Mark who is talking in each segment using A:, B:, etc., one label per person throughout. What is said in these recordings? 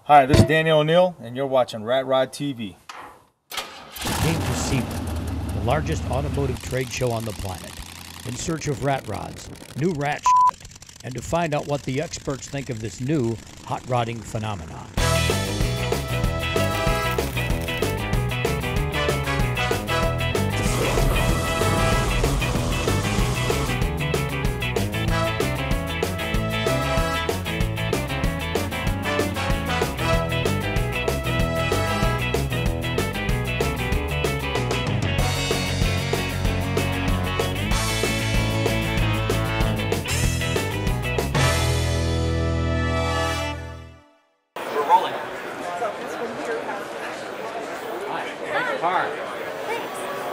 A: Hi, this is Daniel O'Neill, and you're watching Rat Rod TV.
B: Came to SEMA, the largest automotive trade show on the planet, in search of rat rods, new rat shit, and to find out what the experts think of this new hot rodding phenomenon.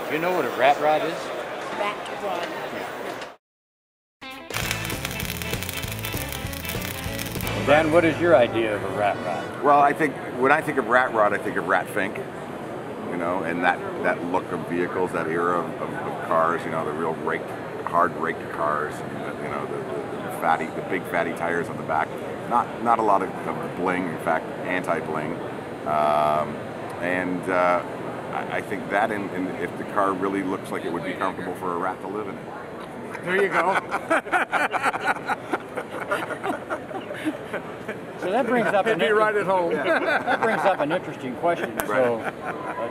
C: Do you know what a rat rod is?
D: Rat rod.
C: Dan, what is your idea of a rat rod?
E: Well, when I think of rat rod, I think of rat fink, you know, and that look of vehicles, that era of cars, you know, the real hard raked cars, and you know, the big fatty tires on the back. Not a lot of bling, in fact, anti-bling, I think that, and if the car really looks like it would be comfortable for a rat to live in it.
F: There you go.
C: So that brings up
F: be right at home.
C: That brings up an interesting question. So,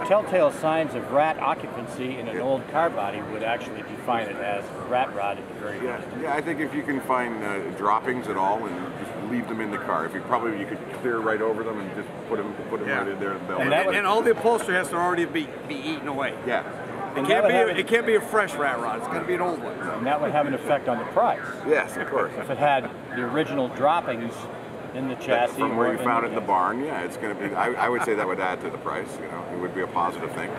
C: telltale signs of rat occupancy in an old car body would actually define it as a rat rod at the very least.
E: Yeah, I think if you can find droppings at all and just leave them in the car, you could clear right over them and just put them right in there.
F: And all the upholstery has to already be eaten away.
E: Yeah.
F: It can't be a fresh rat rod. It's going to be an old one.
C: And that would have an effect on the price.
E: Yes, of course.
C: If it had the original droppings in the chassis,
E: from where you found it in the barn, yeah, it's going to be. I would say that would add to the price. You know, it would be a positive thing.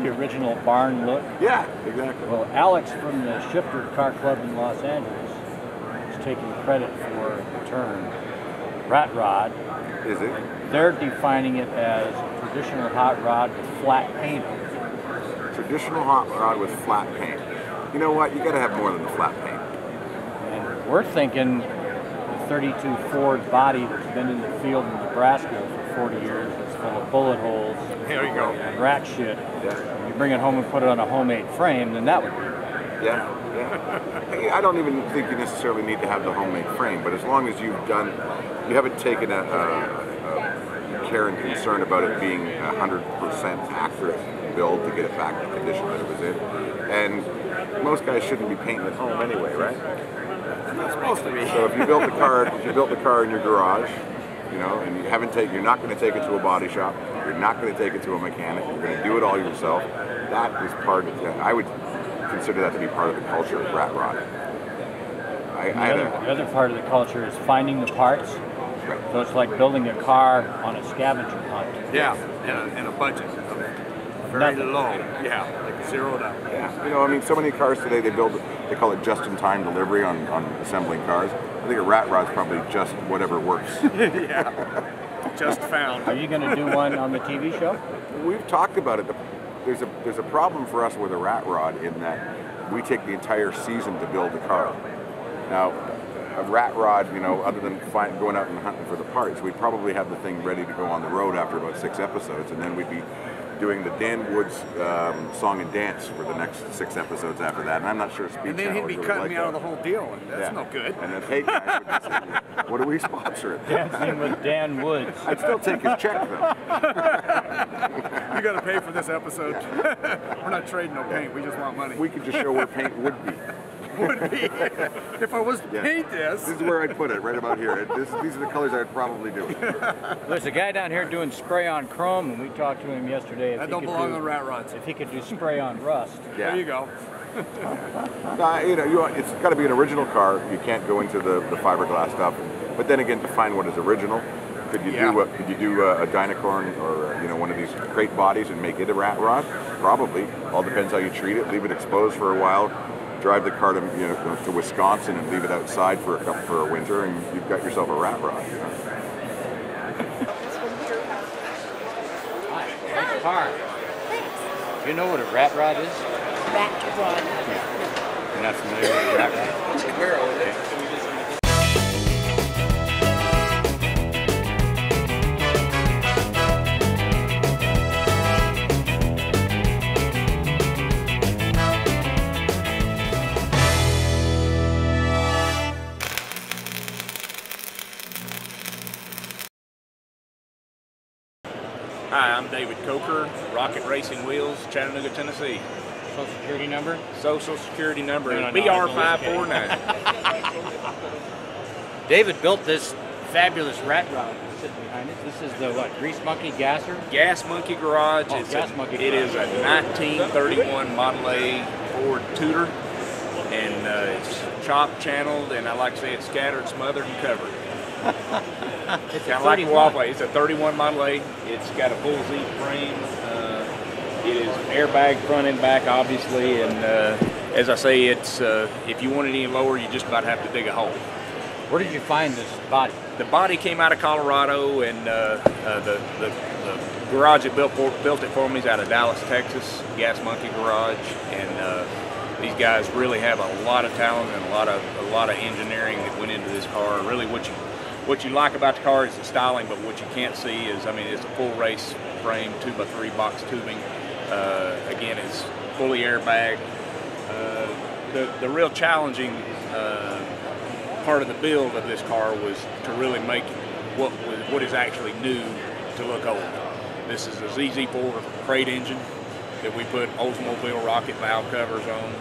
C: The original barn look.
E: Yeah, exactly.
C: Well, Alex from the Shifter Car Club in Los Angeles is taking credit for the term rat rod.
E: Is it?
C: They're defining it as a traditional hot rod with flat paint.
E: Traditional hot rod with flat paint. You know what? You got to have more than the flat paint.
C: And we're thinking the 32 Ford body that's been in the field in Nebraska for 40 years, that's full of bullet holes.
F: There you go.
C: And rat shit.
E: Yeah.
C: You bring it home and put it on a homemade frame, then that would be.
E: Yeah. I don't even think you necessarily need to have the homemade frame, but as long as you haven't taken a care and concern about it being 100% accurate build to get it back to the condition that it was in. And most guys shouldn't be painting at home anyway, right?
F: It's not supposed to be.
E: So if you built the car in your garage, you know, and you're not going to take it to a body shop, you're not going to take it to a mechanic, you're going to do it all yourself. That is part of it. I would consider that to be part of the culture of rat rod.
C: The other part of the culture is finding the parts.
E: Right.
C: So it's like building a car on a scavenger hunt.
F: Yeah, and a budget. Very low. Yeah, like zeroed out.
E: Yeah. You know, I mean, so many cars today, they call it just-in-time delivery on assembling cars. I think a rat rod's probably just whatever works.
F: Yeah, just found.
C: Are you going to do one on the TV show?
E: We've talked about it. There's a problem for us with a rat rod in that we take the entire season to build the car. Now, a rat rod, you know, other than going out and hunting for the parts, we'd probably have the thing ready to go on the road after about 6 episodes, and then we'd be doing the Dan Woods song and dance for the next 6 episodes after that. And I'm not sure Speed
F: And then he'd be cutting me out of the whole deal, and that's no good.
E: And then hey guys would say, what do we sponsor it?
C: Dancing with Dan Woods.
E: I'd still take his check though.
F: You got to pay for this episode. Yeah. We're not trading no paint. We just want money.
E: We could just show where paint would be.
F: Would be. If I was to paint this.
E: This is where I'd put it, right about here. These are the colors I'd probably do.
C: There's a guy down here doing spray on chrome, and we talked to him yesterday.
F: That don't belong on rat rods.
C: If he could do spray on rust.
E: Yeah.
F: There you go.
E: You know, it's got to be an original car. You can't go into the fiberglass stuff. But then again, to find what is original, could you do a Dynacorn or you know, one of these crate bodies and make it a rat rod? Probably. All depends how you treat it. Leave it exposed for a while. Drive the car to Wisconsin and leave it outside for a winter, and you've got yourself a rat rod. You know?
C: Hi, nice car.
D: Thanks.
C: Do you know what a rat rod is?
D: Rat rod.
C: You're not familiar with a rat rod?
F: It's Camaro.
G: Hi, I'm David Coker, Rocket Racing Wheels, Chattanooga, Tennessee.
C: Social security number?
G: Social security number is
C: No,
G: BR549.
C: David built this fabulous rat rod sitting behind it. This is the what? Grease Monkey Gasser?
G: Gas Monkey Garage.
C: Oh,
G: It is a 1931 Model A Ford Tudor, and it's chopped, channeled, and I like to say it's scattered, smothered, and covered.
C: It's
G: kind of like a waffle. It's a 31 Model A. It's got a full Z frame. It is airbag front and back, obviously, and as I say, it's if you want it any lower, you just about have to dig a hole.
C: Where did you find this body?
G: The body came out of Colorado, and the garage that built it for me is out of Dallas, Texas, Gas Monkey Garage, and these guys really have a lot of talent and a lot of engineering that went into this car. Really, what you like about the car is the styling, but what you can't see is, I mean, it's a full race frame, 2x3 box tubing. Again, it's fully airbag. The real challenging part of the build of this car was to really make what is actually new to look old. This is a ZZ4 crate engine that we put Oldsmobile rocket valve covers on.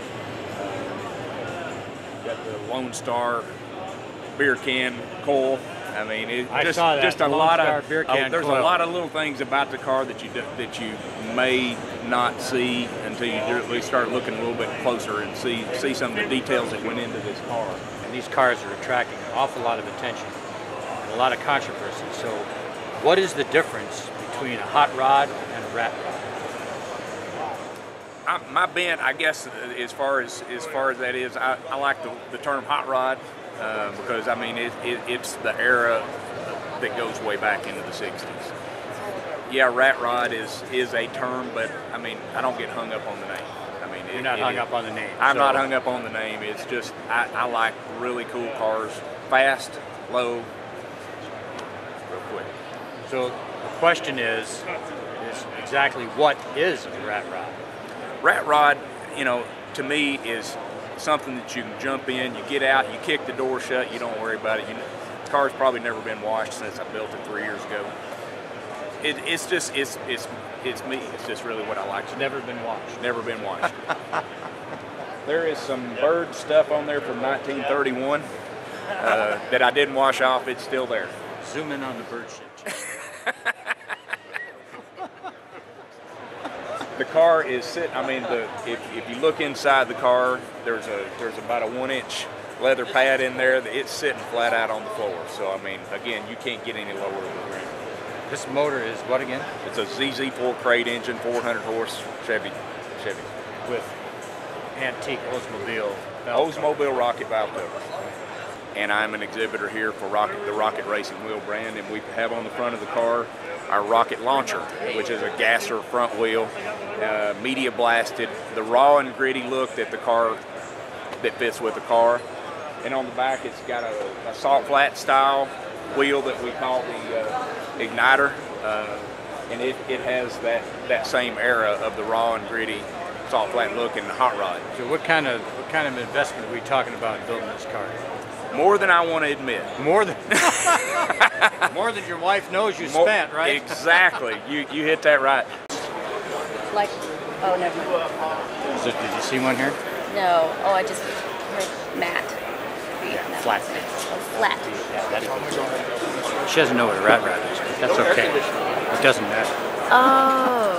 G: Got the Lone Star beer can coil. I mean, it's just a lot of
C: beer can
G: there's
C: coil.
G: a lot of little things about the car that you may not see until you at least start looking a little bit closer and see some of the details that went into this car.
C: And these cars are attracting an awful lot of attention and a lot of controversy. So what is the difference between a hot rod and a rat rod?
G: My bent, I guess, as far as that is, I like the term hot rod because I mean it's the era that goes way back into the '60s. Yeah, rat rod is a term, but I mean I don't get hung up on the name. I mean
C: You're not hung up on the name.
G: I'm not hung up on the name. It's just I like really cool cars, fast, low, real quick.
C: So the question is exactly what is a rat rod?
G: Rat rod, you know, to me is something that you can jump in, you get out, you kick the door shut, you don't worry about it. The car's probably never been washed since I built it 3 years ago. It's me. It's just really what I like.
C: It's never been washed.
G: Never been washed. There is some bird stuff on there from 1931 that I didn't wash off. It's still there.
C: Zoom in on the bird shit.
G: The car is sitting. I mean, if you look inside the car, there's about a 1-inch leather pad in there. It's sitting flat out on the floor. So I mean, again, you can't get any lower than the ground.
C: This motor is what again?
G: It's a ZZ4 crate engine, 400 horse Chevy.
C: With antique Oldsmobile
G: rocket valve cover. And I'm an exhibitor here for the Rocket Racing Wheel brand, and we have on the front of the car our rocket launcher, which is a gasser front wheel, media blasted, the raw and gritty look that fits with the car. And on the back, it's got a salt flat style wheel that we call the igniter, and it has that same era of the raw and gritty salt flat look in the hot rod.
C: So what kind of investment are we talking about in building this car?
G: More than I want to admit.
C: More than more than your wife knows you spent, right?
G: Exactly. You hit that right.
D: Like, oh, never mind.
C: So did you see one here?
D: No. Oh, I just heard Matt.
C: Yeah, flat.
D: Oh, flat.
C: Yeah, that's what she doesn't know what a rat rod is, but that's okay. It doesn't matter.
D: Oh.